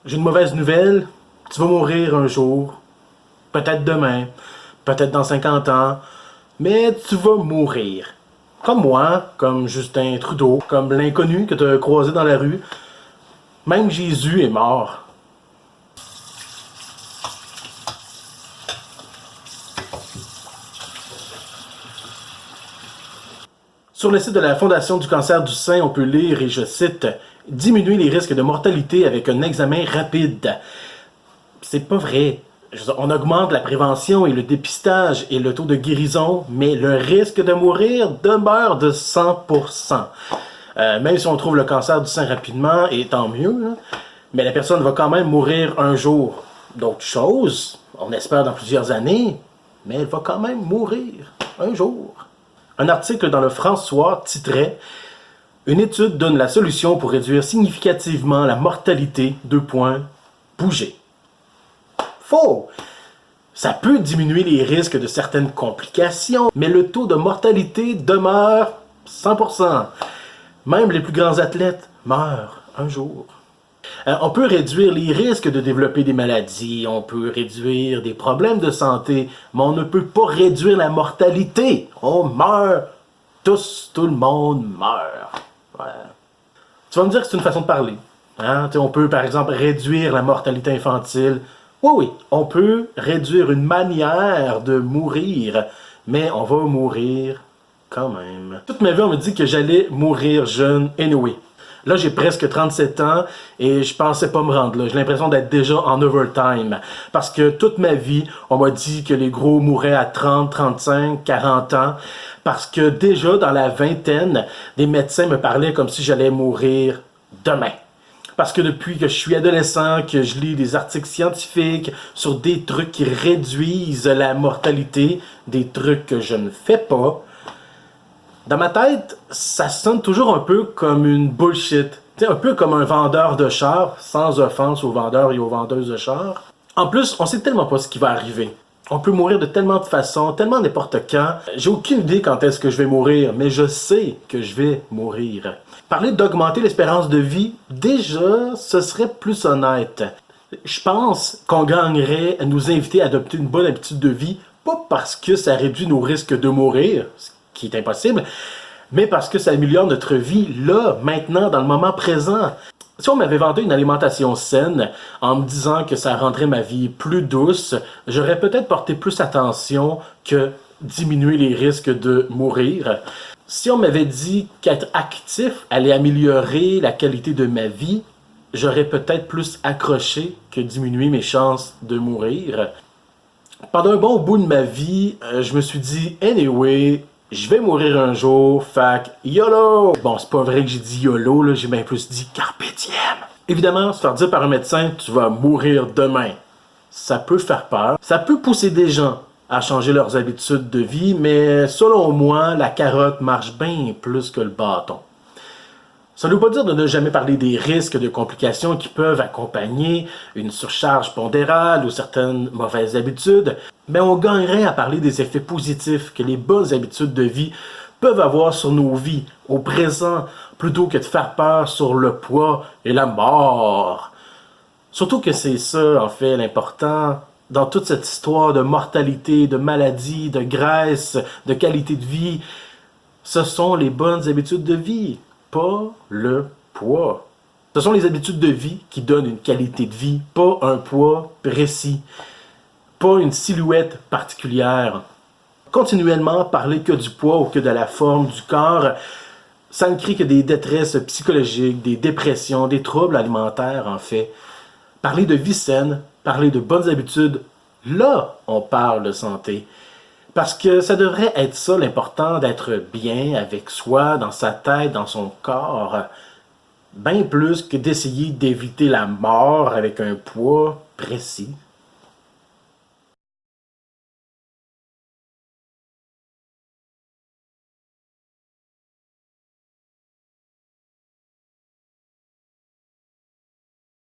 j'ai une mauvaise nouvelle, tu vas mourir un jour, peut-être demain, peut-être dans 50 ans, mais tu vas mourir. Comme moi, comme Justin Trudeau, comme l'inconnu que tu as croisé dans la rue, même Jésus est mort. Sur le site de la Fondation du cancer du sein, on peut lire, et je cite, « Diminuer les risques de mortalité avec un examen rapide ». C'est pas vrai. On augmente la prévention et le dépistage et le taux de guérison, mais le risque de mourir demeure de 100%. Même si on trouve le cancer du sein rapidement, et tant mieux, hein, mais la personne va quand même mourir un jour. D'autres choses, on espère dans plusieurs années, mais elle va quand même mourir un jour. Un article dans le François titrait « Une étude donne la solution pour réduire significativement la mortalité, bouger ». Faux! Ça peut diminuer les risques de certaines complications, mais le taux de mortalité demeure 100%. Même les plus grands athlètes meurent un jour. On peut réduire les risques de développer des maladies, on peut réduire des problèmes de santé, mais on ne peut pas réduire la mortalité. On meurt tous, tout le monde meurt. Voilà. Tu vas me dire que c'est une façon de parler. Hein? On peut par exemple réduire la mortalité infantile. Oui, on peut réduire une manière de mourir, mais on va mourir quand même. Toute ma vie, on me dit que j'allais mourir jeune anyway. Là, j'ai presque 37 ans et je pensais pas me rendre là. J'ai l'impression d'être déjà en overtime. Parce que toute ma vie, on m'a dit que les gros mouraient à 30, 35, 40 ans. Parce que déjà dans la vingtaine, des médecins me parlaient comme si j'allais mourir demain. Parce que depuis que je suis adolescent, que je lis des articles scientifiques sur des trucs qui réduisent la mortalité, des trucs que je ne fais pas, dans ma tête, ça sonne toujours un peu comme une bullshit. T'sais, un peu comme un vendeur de chars, sans offense aux vendeurs et aux vendeuses de chars. En plus, on sait tellement pas ce qui va arriver. On peut mourir de tellement de façons, tellement n'importe quand. J'ai aucune idée quand est-ce que je vais mourir, mais je sais que je vais mourir. Parler d'augmenter l'espérance de vie, déjà, ce serait plus honnête. Je pense qu'on gagnerait à nous inviter à adopter une bonne habitude de vie, pas parce que ça réduit nos risques de mourir, qui est impossible, mais parce que ça améliore notre vie là, maintenant, dans le moment présent. Si on m'avait vendu une alimentation saine en me disant que ça rendrait ma vie plus douce, j'aurais peut-être porté plus attention que diminuer les risques de mourir. Si on m'avait dit qu'être actif allait améliorer la qualité de ma vie, j'aurais peut-être plus accroché que diminuer mes chances de mourir. Pendant un bon bout de ma vie, je me suis dit « Anyway, je vais mourir un jour, fac YOLO! » Bon, c'est pas vrai que j'ai dit YOLO, là, j'ai bien plus dit Carpe Diem. Évidemment, se faire dire par un médecin « Tu vas mourir demain », ça peut faire peur. Ça peut pousser des gens à changer leurs habitudes de vie, mais selon moi, la carotte marche bien plus que le bâton. Ça ne veut pas dire de ne jamais parler des risques de complications qui peuvent accompagner une surcharge pondérale ou certaines mauvaises habitudes, mais on gagnerait à parler des effets positifs que les bonnes habitudes de vie peuvent avoir sur nos vies au présent, plutôt que de faire peur sur le poids et la mort. Surtout que c'est ça, en fait, l'important dans toute cette histoire de mortalité, de maladie, de graisse, de qualité de vie. Ce sont les bonnes habitudes de vie, pas le poids. Ce sont les habitudes de vie qui donnent une qualité de vie, pas un poids précis, pas une silhouette particulière. Continuellement parler que du poids ou que de la forme du corps, ça ne crée que des détresses psychologiques, des dépressions, des troubles alimentaires en fait. Parler de vie saine, parler de bonnes habitudes, là on parle de santé. Parce que ça devrait être ça l'important, d'être bien avec soi, dans sa tête, dans son corps, bien plus que d'essayer d'éviter la mort avec un poids précis.